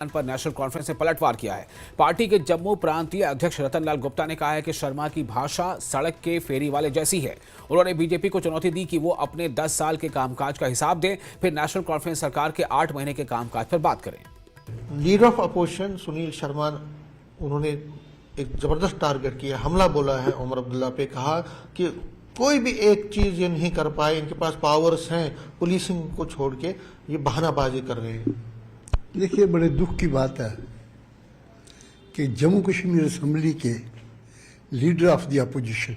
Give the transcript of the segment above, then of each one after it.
पर national conference ने पलटवार किया है। पार्टी के जम्मू प्रांतीय अध्यक्ष रतन लाल गुप्ता ने कहा है कि शर्मा की भाषा सड़क के फेरी वाले जैसी है। उन्होंने बीजेपी को चुनौती दी कि वो अपने 10 साल के कामकाज का हिसाब दें, फिर नेशनल कॉन्फ्रेंस सरकार के 8 महीने के कामकाज पर बात करें। Leader of opposition Sunil Sharma उन्होंने एक जबरदस्त टारगेट किया, हमला बोला है उमर अब्दुल्ला पे, कहा कि कोई भी एक चीज ये नहीं कर पाए, इनके पास पावर्स हैं, पुलिसिंग को छोड़ के ये बहानाबाजी कर रहे हैं। देखिए, बड़े दुख की बात है कि जम्मू कश्मीर असेंबली के लीडर ऑफ द अपोजिशन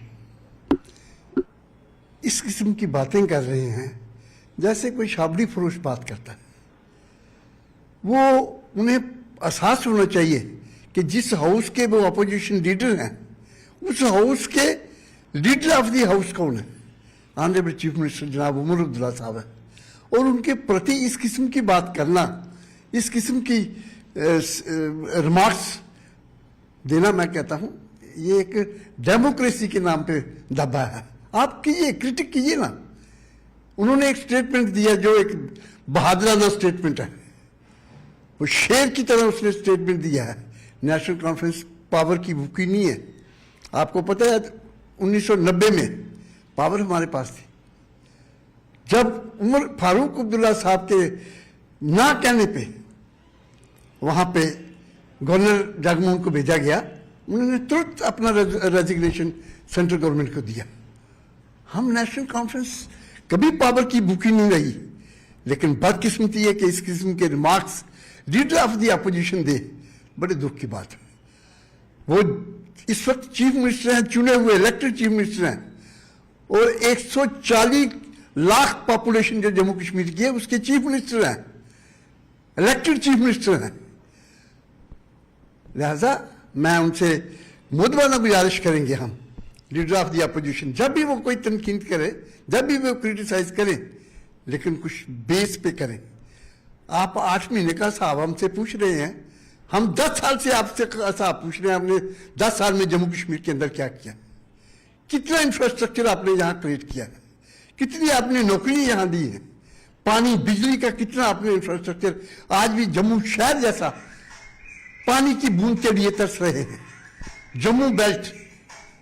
इस किस्म की बातें कर रहे हैं जैसे कोई शाबड़ी फरोश बात करता है। वो उन्हें एहसास होना चाहिए कि जिस हाउस के वो अपोजिशन लीडर हैं उस हाउस के लीडर ऑफ द हाउस कौन है? ऑनरेबल चीफ मिनिस्टर जनाब उमर अब्दुल्ला साहब है। और उनके प्रति इस किस्म की बात करना, इस किस्म की रिमार्क्स देना, मैं कहता हूं ये एक डेमोक्रेसी के नाम पे दबा है। आप कीजिए, क्रिटिक कीजिए ना। उन्होंने एक स्टेटमेंट दिया जो एक बहादुराना स्टेटमेंट है, वो शेर की तरह उसने स्टेटमेंट दिया है। नेशनल कॉन्फ्रेंस पावर की भूखी नहीं है। आपको पता है 1990 में पावर हमारे पास थी। जब उमर फारूक अब्दुल्ला साहब के ना कहने पे वहां पे गवर्नर जगमोहन को भेजा गया, उन्होंने तुरंत अपना रेजिग्नेशन सेंट्रल गवर्नमेंट को दिया। हम नेशनल कॉन्फ्रेंस कभी पावर की भूखी नहीं रही, लेकिन बदकिस्मती है कि इस किस्म के remarks leader of the opposition दे, बड़े दुख की बात है। वो इस वक्त चीफ मिनिस्टर हैं, चुने हुए इलेक्टेड चीफ मिनिस्टर हैं, और 140 लाख पॉपुलेशन जो जम्मू कश्मीर की है उसके चीफ मिनिस्टर हैं, इलेक्टेड चीफ मिनिस्टर हैं। लिहाजा मैं उनसे मुद्दाना गुजारिश करेंगे, हम लीडर ऑफ द अपोजिशन, जब भी वो कोई तनकीद करे, जब भी वो क्रिटिसाइज करें, लेकिन कुछ बेस पे करें। आप 8 महीने का हिसाब हमसे पूछ रहे हैं, हम 10 साल से आपसे हिसाब पूछ रहे हैं। आपने 10 साल में जम्मू कश्मीर के अंदर क्या किया, कितना इंफ्रास्ट्रक्चर आपने यहाँ क्रिएट किया, कितनी आपने नौकरी यहाँ दी है, पानी बिजली का कितना आपने इंफ्रास्ट्रक्चर। आज भी जम्मू शहर जैसा पानी की बूंद के लिए तरस रहे हैं। जम्मू बेल्ट,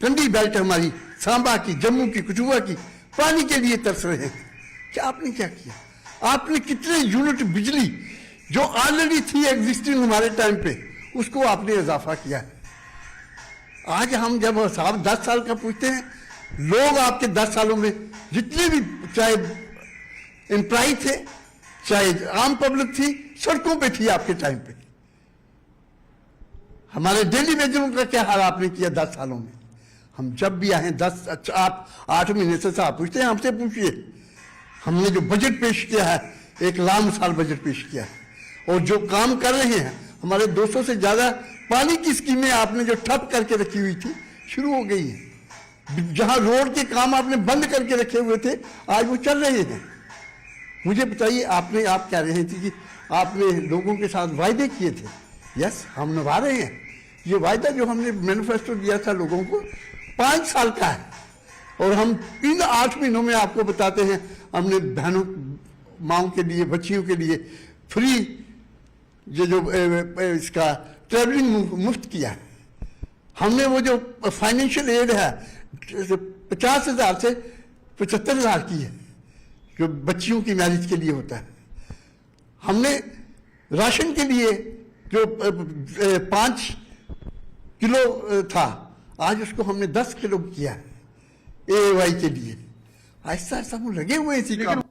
ठंडी बेल्ट हमारी, सांबा की, जम्मू की, कठुआ की, पानी के लिए तरस रहे हैं। क्या आपने क्या किया? आपने कितने यूनिट बिजली जो ऑलरेडी थी एग्जिस्टिंग हमारे टाइम पे, उसको आपने इजाफा किया है। आज हम जब हिसाब 10 साल का पूछते हैं, लोग आपके 10 सालों में जितने भी, चाहे एम्प्लॉय थे, चाहे आम पब्लिक थी, सड़कों पे थी आपके टाइम पे। हमारे डेली वेजरों का क्या हाल आपने किया 10 सालों में? हम जब भी आए 10, अच्छा आप 8 महीने से साहब पूछते हैं, हमसे पूछिए। हमने जो बजट पेश किया है, एक लामिसाल बजट पेश किया है, और जो काम कर रहे हैं, हमारे 200 से ज्यादा पानी की स्कीमें आपने जो ठप करके रखी हुई थी शुरू हो गई है। जहां रोड के काम आपने बंद करके रखे हुए थे, आज वो चल रहे हैं। मुझे बताइए, आप कह रहे थे कि आपने लोगों के साथ वायदे किए थे। यस, हम निभा रहे हैं। ये वायदा जो हमने मैनिफेस्टो दिया था लोगों को, 5 साल का है, और हम इन 8 महीनों में आपको बताते हैं, हमने बहनों माओं के लिए, बच्चियों के लिए फ्री जो इसका ट्रेवलिंग मुफ्त किया है। हमने वो जो फाइनेंशियल एड है 50,000 से 75,000 की है, जो बच्चियों की मैरिज के लिए होता है। हमने राशन के लिए जो 5 किलो था, आज उसको हमने 10 किलो किया है AAY के लिए। ऐसा हम लगे हुए हैं इसी काम।